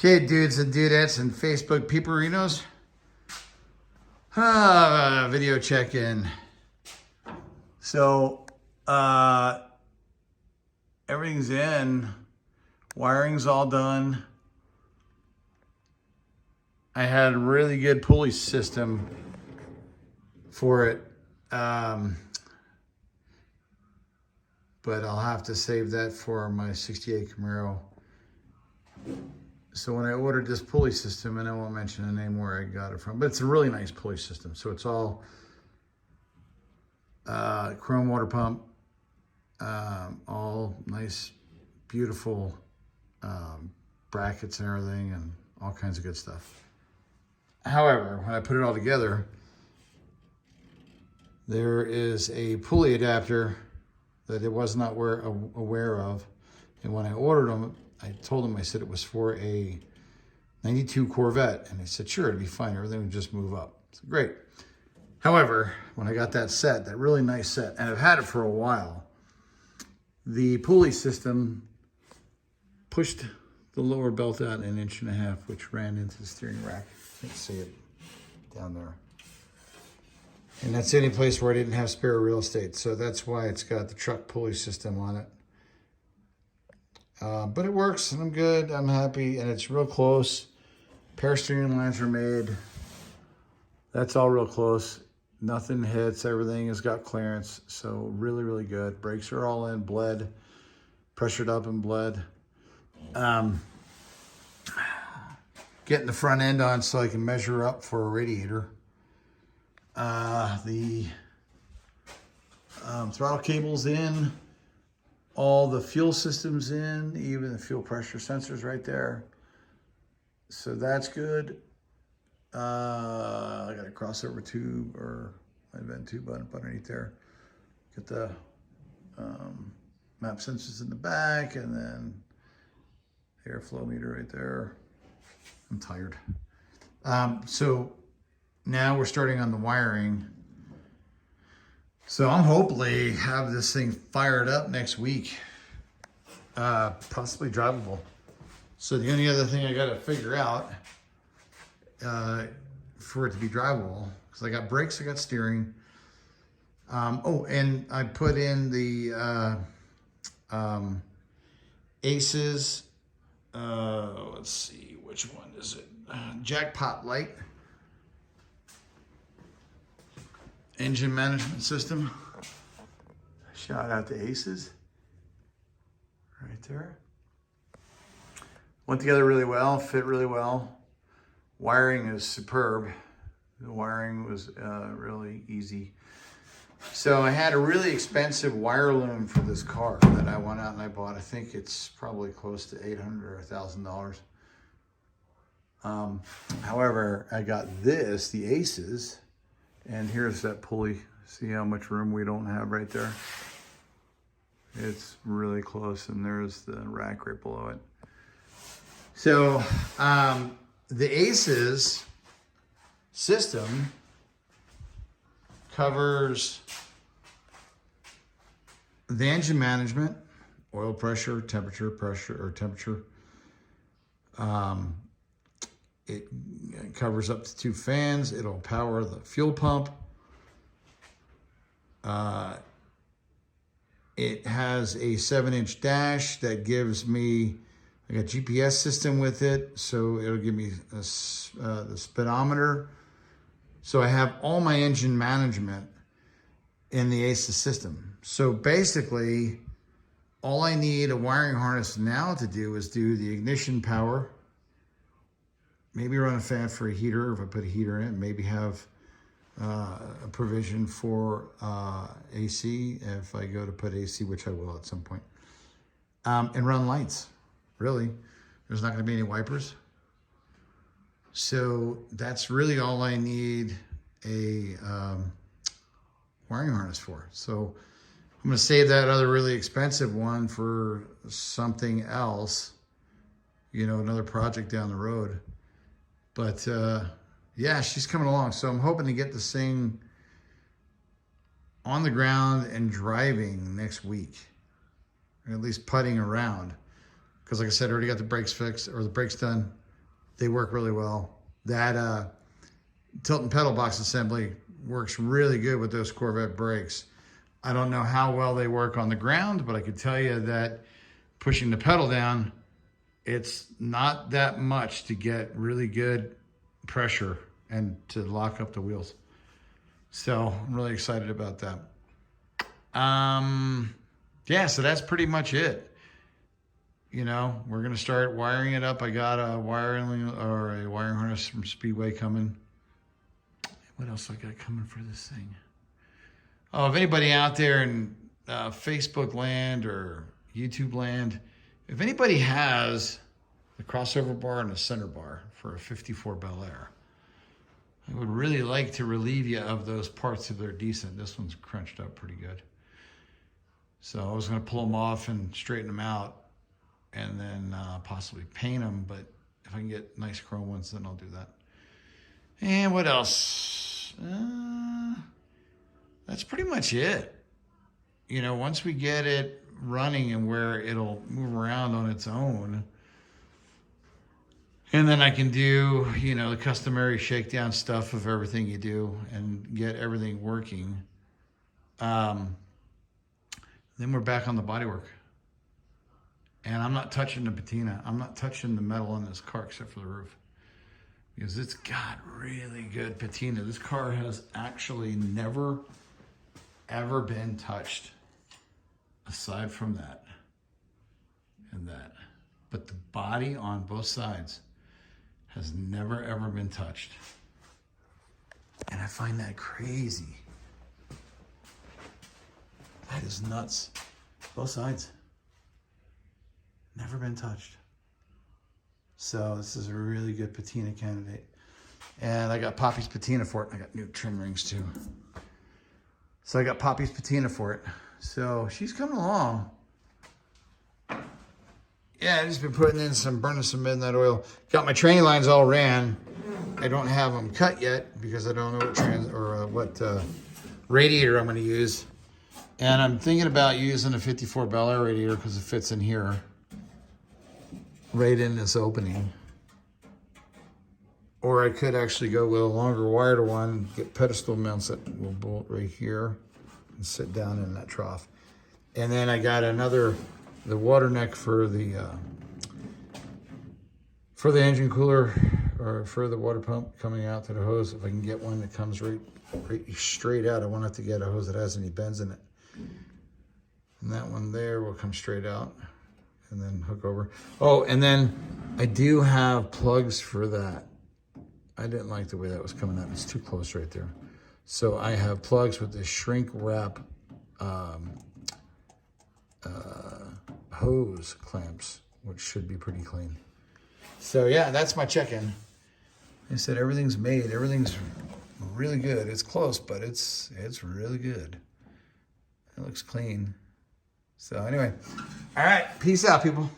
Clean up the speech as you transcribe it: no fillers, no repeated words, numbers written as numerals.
Okay, dudes and dudettes and Facebook peeperinos. Video check-in. So, everything's in. Wiring's all done. I had a really good pulley system for it. But I'll have to save that for my 68 Camaro. So when I ordered this pulley system, and I won't mention the name where I got it from, but it's a really nice pulley system. So it's all chrome water pump, all nice, beautiful brackets and everything, and all kinds of good stuff. However, when I put it all together, there is a pulley adapter that it was not aware of. And when I ordered them, I told them, I said it was for a 92 Corvette. And they said, sure, it'd be fine. Everything would just move up. So great. However, when I got that set, that really nice set, and I've had it for a while, the pulley system pushed the lower belt out 1.5 inches, which ran into the steering rack. You can see it down there. And that's the only place where I didn't have spare real estate. So that's why it's got the truck pulley system on it. But it works, and I'm good. I'm happy, and it's real close. Pair steering lines are made. That's all real close. Nothing hits. Everything has got clearance. So really, really good. Brakes are all in, bled, pressured up and bled. Getting the front end on so I can measure up for a radiator. The throttle cable's in. All the fuel systems in, even the fuel pressure sensors right there. So that's good. I got a crossover tube or my vent tube underneath there. Get the map sensors in the back, and then airflow meter right there. I'm tired. So now we're starting on the wiring. So I'm hopefully have this thing fired up next week, possibly drivable. So the only other thing I got to figure out for it to be drivable, because I got brakes, I got steering. Oh, and I put in the Aces. Let's see, which one is it? Jackpot light. Engine management system. Shout out to Aces. Right there. Went together really well, fit really well. Wiring is superb. The wiring was really easy. So I had a really expensive wire loom for this car that I went out and I bought. I think it's probably close to $800 or $1,000. However, I got this, the Aces. And here's that pulley. See how much room we don't have right there? It's really close, and there's the rack right below it. So the Aces system covers the engine management, oil pressure, temperature. It covers up to 2 fans. It'll power the fuel pump. It has a 7-inch dash that gives me, I got GPS system with it, so it'll give me the speedometer. So I have all my engine management in the ACES system. So basically, all I need a wiring harness now to do is do the ignition power, maybe run a fan for a heater if I put a heater in it, maybe have a provision for AC if I go to put AC, which I will at some point, and run lights. Really, there's not going to be any wipers. So that's really all I need a wiring harness for. So I'm going to save that other really expensive one for something else, you know, another project down the road. But yeah, she's coming along. So I'm hoping to get this thing on the ground and driving next week, or at least putting around. Because like I said, I already got the brakes fixed, or the brakes done. They work really well. That tilt and pedal box assembly works really good with those Corvette brakes. I don't know how well they work on the ground, but I could tell you that pushing the pedal down, it's not that much to get really good pressure and to lock up the wheels. So I'm really excited about that. Yeah, so that's pretty much it. You know, we're gonna start wiring it up. I got a wiring harness from Speedway coming. What else I got coming for this thing? Oh, if anybody out there in Facebook land or YouTube land, if anybody has the crossover bar and the center bar for a 54 Bel Air, I would really like to relieve you of those parts if they're decent. This one's crunched up pretty good. So I was gonna pull them off and straighten them out and then possibly paint them, but if I can get nice chrome ones, then I'll do that. And what else? That's pretty much it. You know, once we get it running and where it'll move around on its own, and then I can do, you know, the customary shakedown stuff of everything you do and get everything working. Then we're back on the bodywork. And I'm not touching the patina. I'm not touching the metal in this car except for the roof, because it's got really good patina. This car has actually never, ever been touched aside from that and that. But the body on both sides has never, ever been touched. And I find that crazy. That is nuts. Both sides. Never been touched. So this is a really good patina candidate. And I got Poppy's patina for it. I got new trim rings too. So I got Poppy's patina for it. So she's coming along. Yeah, I just been burning some midnight oil. Got my tranny lines all ran. I don't have them cut yet because I don't know what radiator I'm going to use. And I'm thinking about using a 54 Bel Air radiator because it fits in here, right in this opening. Or I could actually go with a longer wired one, get pedestal mounts that will bolt right here and sit down in that trough. And then I got the water neck for the engine cooler, or for the water pump coming out to the hose. If I can get one that comes right straight out, I won't have to get a hose that has any bends in it. And that one there will come straight out and then hook over. Oh, and then I do have plugs for that. I didn't like the way that was coming out. It's too close right there. So I have plugs with this shrink wrap hose clamps, which should be pretty clean. So yeah, that's my check-in. I said everything's made. Everything's really good. It's close, but it's really good. It looks clean. So anyway, all right, peace out, people.